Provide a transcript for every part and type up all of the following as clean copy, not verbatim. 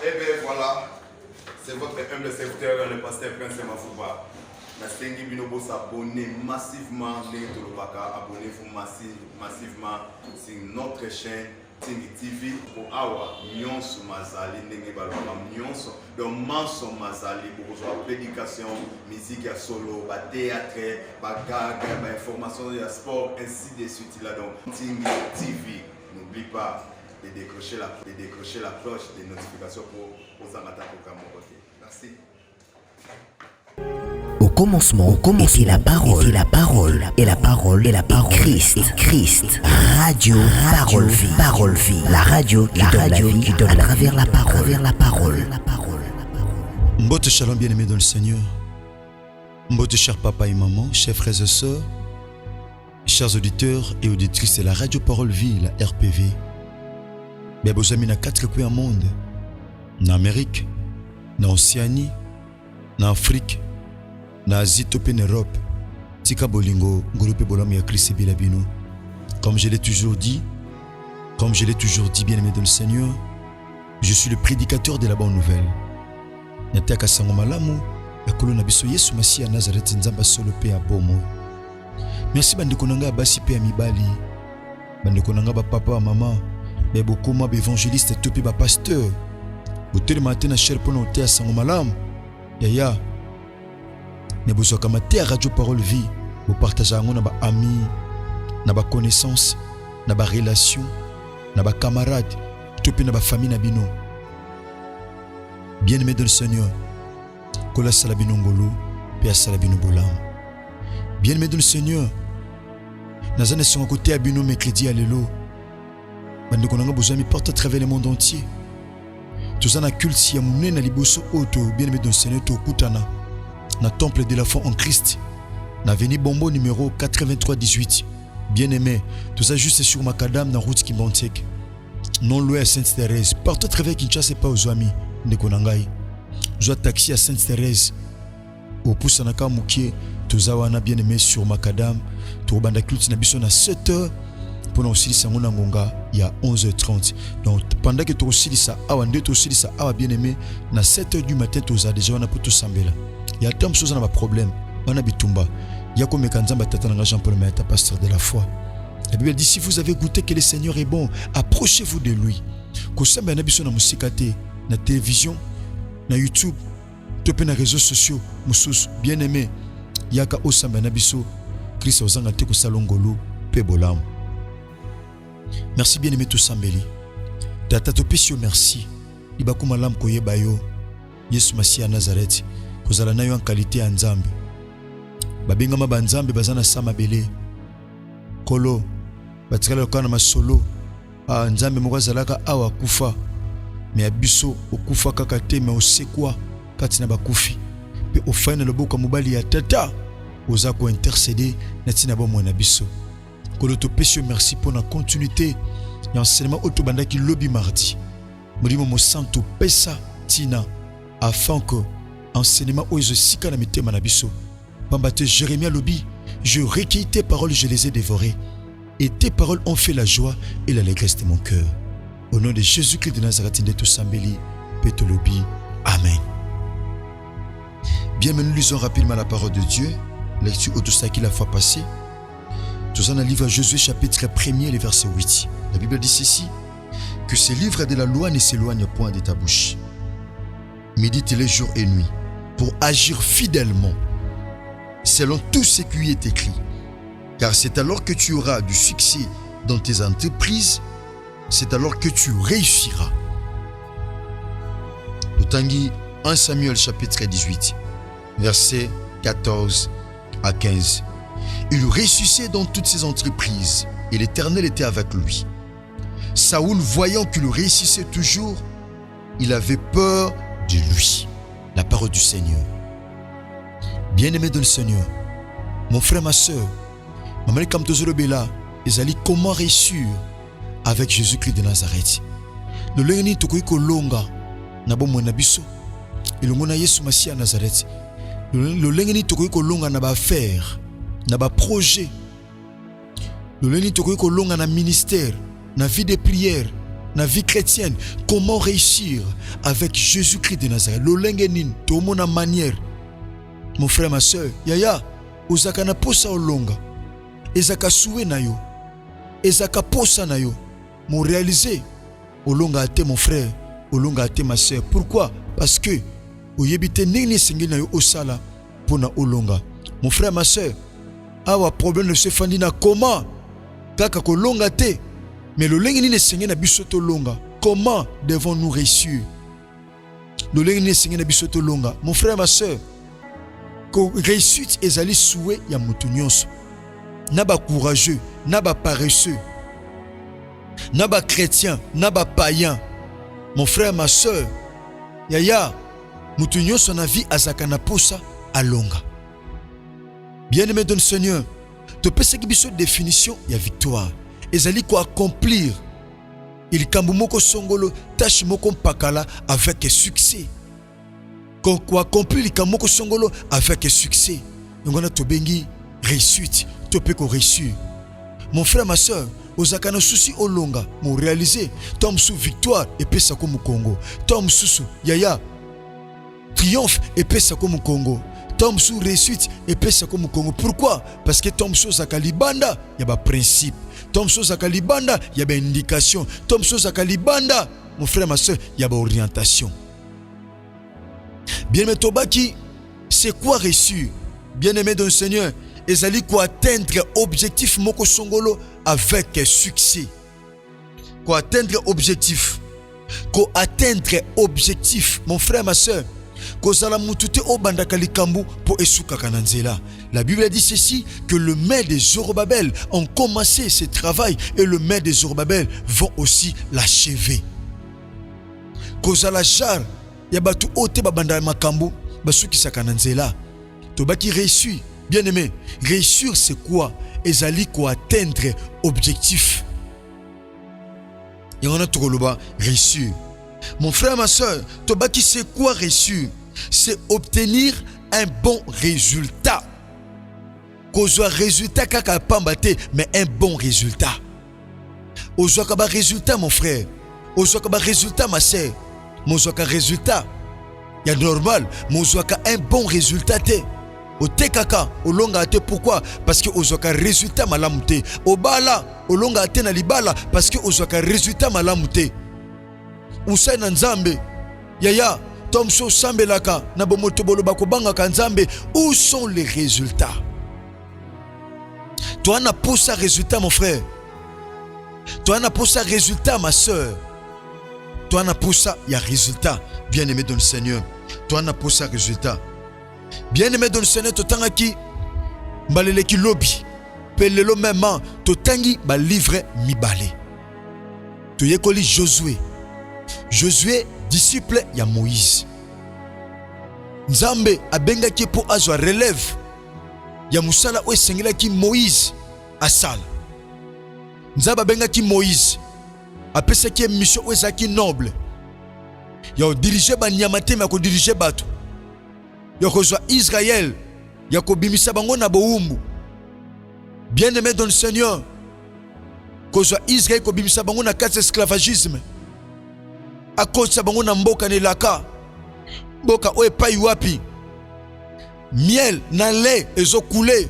Eh bien voilà, c'est votre humble serviteur, le pasteur Prince Mafouba. Nasengi binobo s'abonner massivement, abonnez-vous massivement sur notre chaîne Tingi TV pour avoir nyonso mazali ndenge balwa nyonso donc manso mazali pour la prédication, musique à solo, théâtre, gag, information de sport ainsi de suite là donc Tingi TV. N'oublie pas de décrocher la cloche des notifications pour aux amateurs pour côté. Merci. Au commencement était la parole, et la parole, Christ. Radio, parole vie, la radio qui donne à travers la parole. Mbote shalom bien-aimés dans le Seigneur. Mbote chers papa et maman, chers frères et sœurs, chers auditeurs et auditrices de la radio Parole Vie, la RPV. Bien, vous amis, dans 4 coins du monde, en Amérique, en Océanie, en Afrique, en Asie, en Europe, Tika Bolingo, groupe Bolam et Christ Bilabino. Comme je l'ai toujours dit, bien-aimé dans le Seigneur, je suis le prédicateur de la bonne nouvelle. Nataka Sangomalamu, la colonne Abisso Yesu Masi à Nazareth Nzamba Solo Pe Abomo. Merci Bandekonanga Basi Pe Amibali, Bandekonanga Papa, Maman. Mais beaucoup d'évangélistes et tout le pasteur. Vous le matin à cher pour nous à Sangomalam. Yaya. Mais vous avez Radio Parole Vie. Vous partagez avec nos amis, nos connaissances, nos relations, nos camarades, tout le famille nabino. Bien-aimé dans le Seigneur. Kola Salabino Ngolo, Pia Salabino Bolam. Bien-aimé dans le Seigneur. Nazane sont à côté à Bino mercredi à l'élo. Bande konanga bozami porte à travers le monde entier. Tous en culte ya munene na liboso auto bien-aimé dans le Seigneur to kutana na temple de la foi en Christ. Na veni Bombo numéro 8318. Bien-aimé, tout ça juste sur Macadam na route Kimbontek. Non loin à Sainte-Thérèse, porte à travers Kinshasa pas aux amis de konangai. Joa taxi à Sainte-Thérèse. Au Poussanaka Mukie, tous wana bien-aimé sur Macadam, to banda culte na biso na 7h. Pendant aussi ça on ngonga il y a 11h30. Donc pendant que tu aussi ça awa nde tu aussi ça awa bien aimé na 7h du matin tu as déjà on a pour tout sambela. Il y a tant de choses on a problème. On a bitumba. Il y a comme kanzamba tata na Jean-Paul Maïta pasteur de la foi. La Bible dit si vous avez goûté que le Seigneur est bon, approchez-vous de lui. Ko samba na biso na musikate na télévision, na YouTube, topé na réseaux sociaux, musus bien aimé. Yaka osamba na biso Christ ozanga te ko salongolo pe bolam. Merci bien-aimé tout Sambeli. Tata topesio merci. Ibakuma lam koye bayo. Yesu Masi à Nazareth. Kozala na yo en qualité en Nzambe. Babenga mabanzambe bazana sama bele. Kolo. Batikala lokana masolo. Nzambe moko zalaka awa kufa. Me abiso okufa kaka te me osekwa kati na bakufi. Pe ofana loboka mobali ya tata. Oza ko intercéder na tina bomo na biso. Koloto pesio merci pour la continuité et enseignement autobanda qui lobby mardi. Modimo mo santo pesa tina afin que enseignement oizo sika na mitema na biso. Bambate Jérémie lobby, je recueillis tes paroles, je les ai dévorées et tes paroles ont fait la joie et l'allégresse de mon cœur. Au nom de Jésus-Christ de Nazareth de Sambeli, Peto lobby. Amen. Bien, nous lisons rapidement la parole de Dieu. Lecture autosaki la fois passée. Tout ça dans le livre Josué chapitre 1er, le verset 8. La Bible dit ceci, que ce livre de la loi ne s'éloigne point de ta bouche. Médite-les jour et nuit, pour agir fidèlement, selon tout ce qui est écrit. Car c'est alors que tu auras du succès dans tes entreprises, c'est alors que tu réussiras. Tangi 1 Samuel chapitre 18, verset 14 à 15. Il réussissait dans toutes ses entreprises et l'Éternel était avec lui. Saoul, voyant qu'il réussissait toujours, il avait peur de lui. La parole du Seigneur. Bien-aimé dans le Seigneur, mon frère, ma soeur, maman comme Tozolobela, Ezali, comment réussir avec Jésus-Christ de Nazareth? Le lengeni tokoiko longa na bomo na biso. Et le mona Yesu Masi à Nazareth. Le lengeni tokoiko longa na ba affaire. Na ba projet. Le leni tokoki kolonga na ministère, na vie de prière, la vie chrétienne, comment réussir avec Jésus-Christ de Nazareth. L'olengenin, tout mon manière. Mon frère, ma soeur, yaya, ozaka na posa olonga. Ezaka soué na yo. Ezaka posa na yo. Mon réalisé, olonga ate mon frère, olonga ate ma soeur. Pourquoi? Parce que oyebite nini sengi na yo osala pona olonga. Mon frère, ma soeur, awa problème ne se fandi na comment? Kaka kolonga te. Mais le lengi ni sengi na biso to longa. Comment devons-nous réussir? Le lengi ni sengi na biso to longa. Mon frère, ma soeur, ko réussite ezali souhait ya mutu nyonso. Na ba courageux, na ba paresseux, na ba chrétien, na ba païen. Mon frère, ma soeur, yaya, mutu nyonso na vie azaka na posa alonga. Bien-aimé dans le Seigneur, tu peux seguir biso définition ya victoire. Ezali ko accomplir il kambu moko songolo tâche moko pakala avec succès. Ko accomplir il kambu moko songolo avec succès. Donc on a to bengi réussite, tu peux ko réussir. Mon frère, ma soeur, ozaka na souci olonga, mo réaliser tom sous victoire et pesa ko Congo. Tom sous yaya triomphe et pesa ko Congo. Tom sous réussite et pesa ko Congo. Pourquoi? Parce que tom sous zakalibanda y a ba principe. Tom sous zakalibanda y a ba indication. Tom sous zakalibanda, mon frère, ma soeur, y a ba orientation. Bien-aimé Tobaki, c'est quoi réussir? Bien-aimé dans le Seigneur, ezali ko atteindre objectif moko songolo avec succès. Ko atteindre objectif. Ko atteindre objectif, mon frère, ma soeur. Kozala mutute obandaka likambu po esuka kananzela. La Bible dit ceci, que le maître des Zorobabel ont commencé ce travail et le maître des Zorobabel vont aussi l'achever. Kozala jar ya batu ote babanda makambu basuki sakananzela. Tobaki réussir, bien aimé. Réussir c'est quoi? Ezali ko atteindre objectif. Yangana tokoloba réussir. Mon frère, ma soeur, Tobaki, c'est quoi réussir? C'est obtenir un bon résultat. Kozwa résultat kaka pambate, mais un bon résultat. Ozwa kaba résultat, mon frère. Ozwa kaba résultat, ma soeur. Mozwa ka résultat. Ya normal, mozwa ka un bon résultat te. Ote kaka, olonga ate pourquoi? Parce que ozwa ka résultat malamu te. Obala, olonga ate na libala parce que ozwa ka résultat malamu te. Usai na nzambe yaya tomso sambelaka na bomoto boloba kobanga ka nzambe. Où sont les résultats? Toi na posa résultat, mon frère. Toi na posa résultat, ma soeur. Toi na posa ya résultat, bien-aimé dans le Seigneur. Toi na posa résultat, bien-aimé dans le Seigneur. Totangaki mbaleleki lobi pelelo même totangi ba livre mibale. Toyekoli Josué. Josué, disciple ya Moïse. Nzambe abengaki po azwa relève ya musala o esengilaki Moïse asala. Nzambe abengaki Moïse apesaki mission o ezaki noble ya diriger ba nyamatema ko diriger bato ya kozwa Israël ya ko bimisa bango na boumbu. Bien-aimé dans le Seigneur, kozwa Israël ko bimisa bango na kati esclavagisme. Akosa bango na mboka nelaka mboka o epai wapi miel na lait ezokule.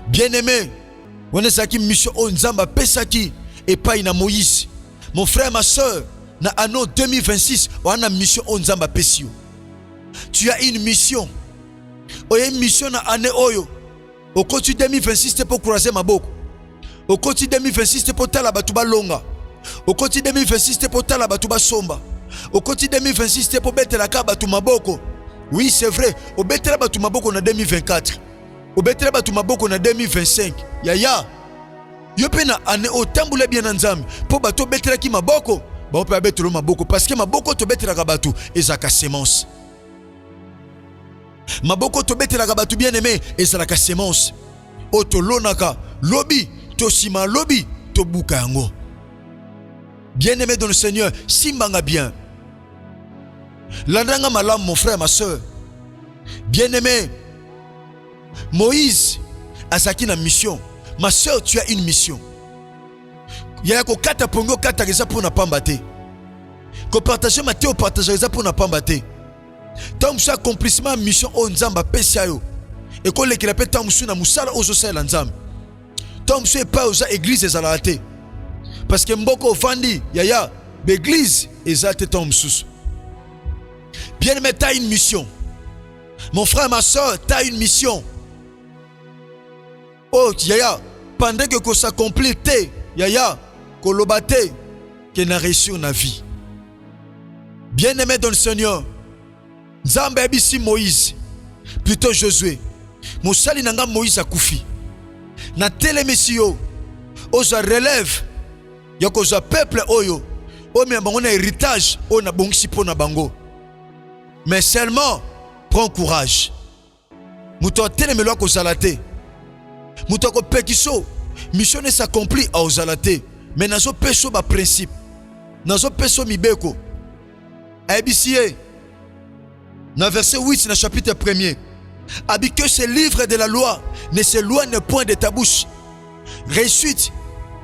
Bien-aimé, on ezaki mission o nzamba pesaki epai na Moïse. Mon frère, ma soeur, na anno 2026 on a mission o nzamba pesio. Tu as une mission. Oye mission na année oyo. Au côté 2026 te pour croiser maboko. Au côté 2026 te pour tala batu balonga. Au côté 2026 te pour tala batu basomba. Au côté 2026 te pour bete la ka batu maboko. Oui, c'est vrai. Au bete la batu maboko na 2024. Au bete la batu maboko na 2025. Yaya. Yo pe na ane o tambule bien nzambe. Po batu bete la ki maboko. Ba o pe bete lo maboko parce que maboko to bete la ka batu ezaka semence. Maboko to bete la ka batu bien aimé ezaka semence. O to lonaka lobi to sima lobi to buka yango. Bien-aimé dans le Seigneur, simbanga bien. Landanga malam, mon frère, ma soeur. Bien-aimé, Moïse a saki na mission. Ma soeur, tu as une mission. yaya kokata pongo kata eza pour na pamba te. Ko partager maté au partager eza pour na pamba te. Tant musu accomplissement mission o nzamba pesa yo. Et ko lekela pe tant musu na musala ozo sala nzamba. Tant musu pas oza église ezala te. Parce que mboko ofandi yaya l'église ezate tant musu. Bien aimé, tu as une mission. Mon frère, ma soeur, tu as une mission. Oh, yaya, pendant que ça s'accomplit, yaya, que l'obate, que n'a réussi na vie. Bien aimé dans le Seigneur, Nzambe abisi Moïse, plutôt Josué. Mosali nanga Moïse a koufi. Na tele mesio, oza relève, yako za peuple oyo, o mi bango na héritage, o na bongisi po na bango. Mais seulement, prends courage. Mouto tele melo ko zalate. Mouto ko pekiso, mission ne s'accomplit à ozalate. Mais nazo peso ba principe. Nazo peso mibeko. ABC, dans verset 8, dans le chapitre 1er, a dit que ce livre de la loi ne s'éloigne point de ta bouche. Réussite,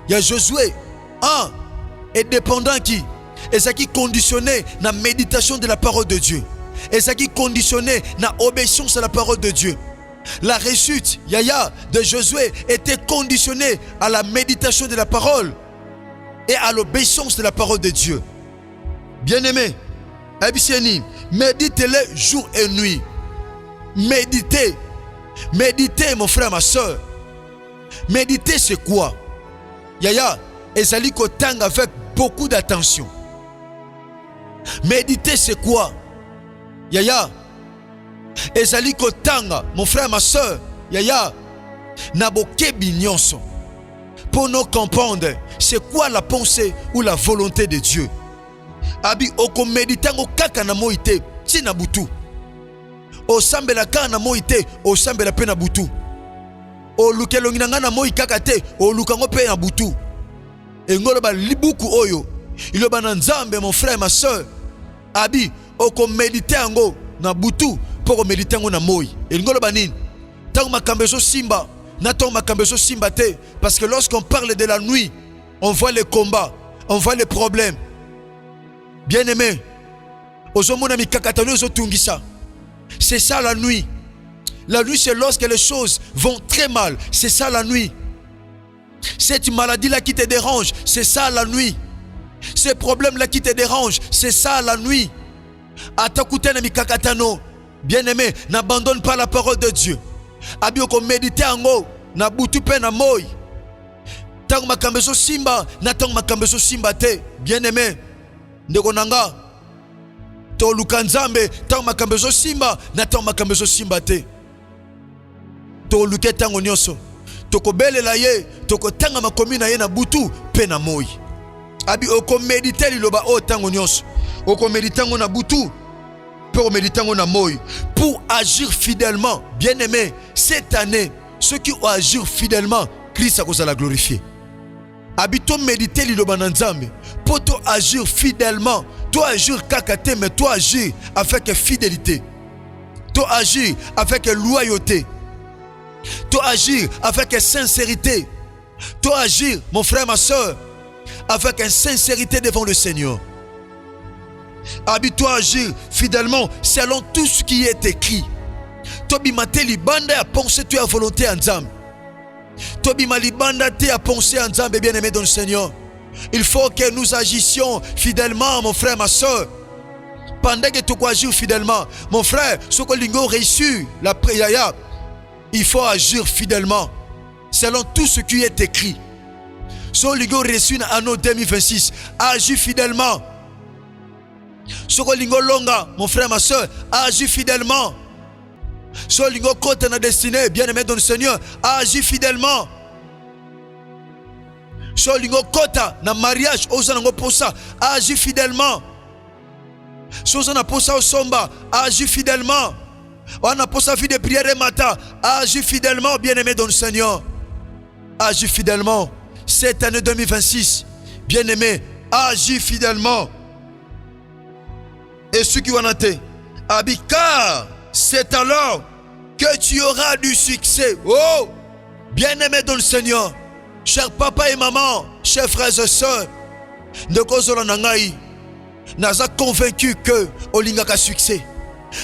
il y a Josué, un et dépendant qui est ce qui conditionné la méditation de la parole de Dieu. Et ce qui conditionné la obéissance à la parole de Dieu. La réussite, Yaya, de Josué était conditionnée à la méditation de la parole et à l'obéissance de la parole de Dieu. Bien-aimé, méditez-le jour et nuit. Méditez. Méditez, mon frère, ma soeur. Méditer, c'est quoi? Yaya, ezali kotanga avec beaucoup d'attention. Méditer, c'est quoi? Yaya, ezali kotanga, mon frère, ma soeur. Yaya, nabokebi nyonso. Pour nous comprendre, c'est quoi la pensée ou la volonté de Dieu. Abi oko méditango kaka na moite ti na butu. O sambela kaka na moite, o sambela pe na butu. O lukelongi na na moi kaka te, o lukango pe na butu. Engolo ba libuku oyo. Iloba na Nzambe, mon frère, ma soeur. Abi oko méditer ango na butu pour méditer ango na moi. Engolo ba nini? Tango makambezo simba, na tango makambezo simba te, parce que lorsqu'on parle de la nuit, on voit les combats, on voit les problèmes. Bien-aimé, c'est ça la nuit. La nuit, c'est lorsque les choses vont très mal. C'est ça la nuit. Cette maladie-là qui te dérange, c'est ça la nuit. Ces problèmes-là qui te dérangent, c'est ça la nuit. Bien-aimé, n'abandonne pas la parole de Dieu. Abioko méditer en haut, na butu pe na moi. Tango makambezo simba, na tango makambezo simba te. Bien-aimé, ndeko nanga to luka Nzambe tango makambezo simba na tango makambezo simba te. To luke tango nyonso toko belela ye toko tanga makomi na ye na butu pe na moi. Abi oko méditer liloba o tango nyonso oko méditango na butu pe o méditango na moi pour agir fidèlement. Bien-aimé, cette année ceux qui ont agir fidèlement, Christ a cause la glorifier. Habito méditer liloba na Nzambe pour toi agir fidèlement. Toi agir kakate, mais toi agir avec fidélité. Toi agir avec loyauté. Toi agir avec sincérité. Toi agir, mon frère, ma soeur, avec sincérité devant le Seigneur. Habite-toi agir fidèlement selon tout ce qui est écrit. Toi bimate libanda à penser tu as volonté en Nzambe. Toi bimalibanda te à penser en Nzambe, bien-aimé dans le Seigneur. Il faut que nous agissions fidèlement, mon frère, ma soeur. Pendant que tu agis fidèlement, mon frère, ce que l'Ingo réussit, la prière, il faut agir fidèlement, selon tout ce qui est écrit. Ce que l'Ingo réussit en l'année 2026, agis fidèlement. Ce que l'Ingo longa, mon frère, ma soeur, agis fidèlement. Ce que l'Ingo côté na destinée, bien-aimé dans le Seigneur, agis fidèlement. So lingo kota na mariage ozanango posa agis fidèlement. So ozana posa osomba agis fidèlement. On a posa vie de prière et matin agis fidèlement, bien-aimé dans le Seigneur. Agis fidèlement. Cette année 2026, bien-aimé, agis fidèlement. Et ceux qui ont été car c'est alors que tu auras du succès. Oh, bien-aimé dans le Seigneur. Cher papa et maman, chers frères et sœurs, Ndekozola Nangai, Naza convaincu que Olingaka succès.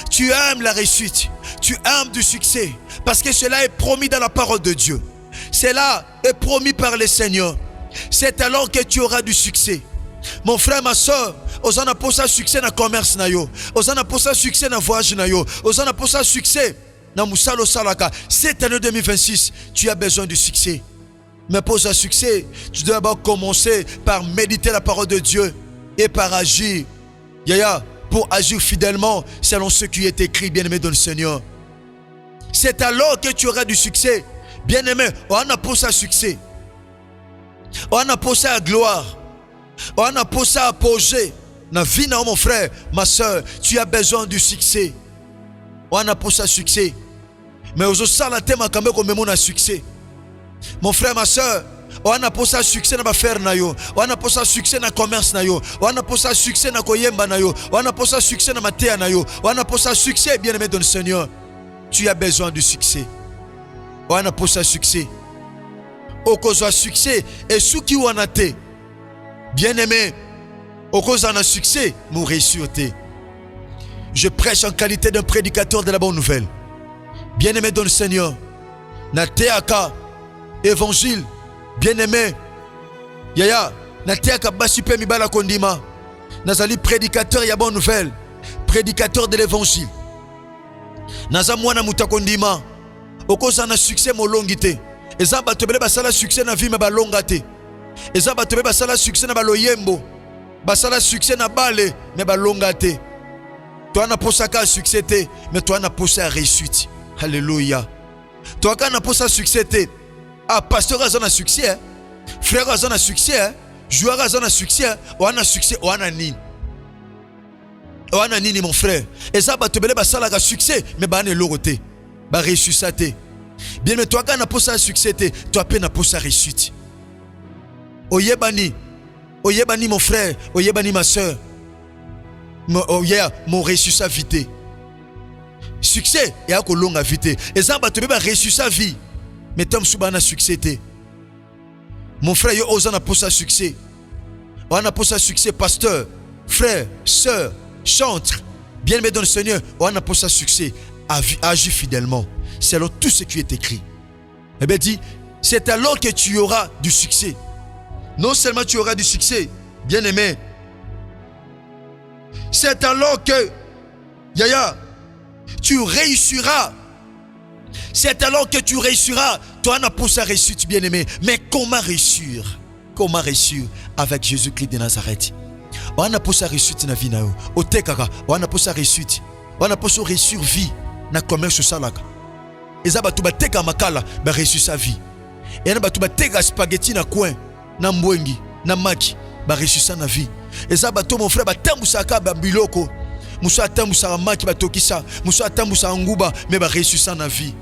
Tu aimes la réussite, tu aimes du succès, parce que cela est promis dans la parole de Dieu. Cela est promis par le Seigneur. C'est alors que tu auras du succès. Mon frère, ma soeur, osana posa succès na commerce na yo, osana posa succès na voyage na yo, osana posa succès na musalo salaka. Cette année 2026, tu as besoin du succès. Mais pour ce succès, tu dois d'abord commencer par méditer la parole de Dieu et par agir. Yaya, pour agir fidèlement selon ce qui est écrit, bien-aimé dans le Seigneur. C'est alors que tu auras du succès. Bien-aimé, on a pour ça succès. On a pour ça gloire. On a pour ça apogée. Na vie, mon frère, ma soeur, tu as besoin du succès. On a pour ça succès. Mais aujourd'hui, ça la thème a quand même un succès. Mon frère, ma soeur, on a pour ça succès dans l'affaire na yo, on a pour ça succès dans le commerce na yo, on a pour ça succès dans koyemba na yo, on a pour ça succès dans matéa na yo, on a pour ça succès, bien-aimé dans le Seigneur. Tu as besoin du succès. On a pour ça succès. Au cause de succès et ceux qui ont été, bien-aimé, au cause de succès, nous réussir. Je prêche en qualité d'un prédicateur de la bonne nouvelle. Bien-aimé dans le Seigneur, na teaka évangile, bien-aimé, yaya, na teaka basupe mibala kondima, nazali prédicateur ya bonne nouvelle, prédicateur de l'évangile. Naza mwana muta kondima, okoza na succès molongite. Eza batobele basala succès na vie me balongate. Eza batobele basala succès na baloyembo, basala succès na bale me balongate. Toi na posaka succès te, mais toi na posa réussite. Alléluia. Toi quand na posa succès te, ah pasteur a un succès, hein? Frère a un succès, hein? Joueur a un succès, on a succès, on a nini. On a nini mon frère. Et ça va te belé basala ka succès, mais ba ne loroté, ba ressuscité. Bien mais toi quand na posa succès te, toi peine na posa réussite. Oyebani mon frère, oyebani ma soeur. Mon ressuscité vite. Succès et à longue vite. Et ça va te belé ba ressuscité vie. Mais tant que tu succès, mon frère, il y a pour ça succès. On a pour ça succès, pasteur, frère, soeur, chantre, bien-aimé dans le Seigneur. On a pour ça succès, agis fidèlement, selon tout ce qui est écrit. Eh bien, dit, c'est alors que tu auras du succès. Non seulement tu auras du succès, bien-aimé, c'est alors que, yaya, tu réussiras. C'est alors que tu réussiras. Toi, on a pour ça réussite, bien-aimé. Mais comment réussir? Comment réussir avec Jésus-Christ de Nazareth? On a pour ça réussite dans la vie. On a pour ça réussite. On a pour ça réussir vie. Dans le commerce salaka. Et ça, tu vas teka makala, bah réussir sa vie. Et tu vas teka spaghetti na coin, na mbwengi, na maki, bah réussir sa vie. Et ça, mon frère, bah tambusa ka bah biloko. Musa tambusa maki bah tokisa. Musa tambusa nguba, mais bah réussir sa vie.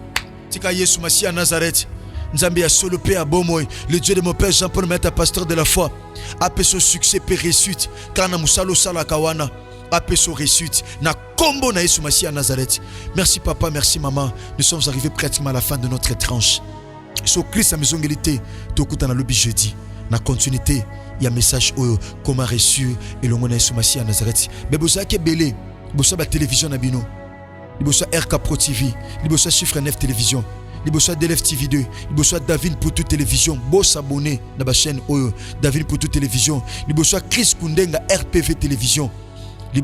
Tika Yesu Masia Nazareth. Nzambi a solo pe a bomoy. Le Dieu de mon père Jean-Paul Meta, pasteur de la foi. Appelle son succès pe réussite. Kana musalo sala kawana. Appelle son réussite. Na combo na Yesu Masia Nazareth. Merci papa, merci maman. Nous sommes arrivés pratiquement à la fin de notre tranche. So Christ a maison égalité. Tokuta na lobby jeudi. Na continuité. Il y a un message comment réussir et le monde Yesu Masia Nazareth. Mais vous savez que belé. Vous savez la télévision na bino. Il y a RK Pro TV, il y a Chiffre 9 Télévision, il y a DLF TV 2, il y a David pour toute télévision, vous s'abonner à la chaîne David pour toute télévision, il y a Chris Kundenga RPV Télévision, il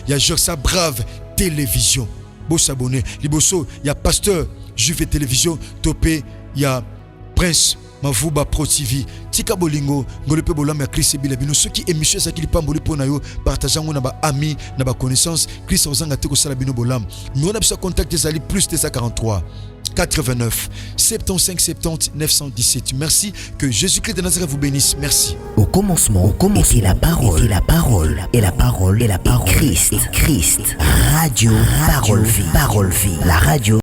y a Jorsa Brave Télévision, vous s'abonner, il y a Pasteur Juve Télévision, Topé, il y a Prince Mavuba Pro TV, Tika Bolingo, Ngolope Bolam ya Chris Bilabino, ceux qui émission ça qui li pamboli po na yo, partageant na ba ami, na ba connaissance, Chris Ozanga Teko Salabino Bolam. Nous on a besoin de contacter Zali plus 243 89 75 70 917. Merci, que Jésus-Christ de Nazareth vous bénisse. Merci. Au commencement, était la parole, et la parole, et la parole, et la parole. Christ, Radio, parole vie, la radio.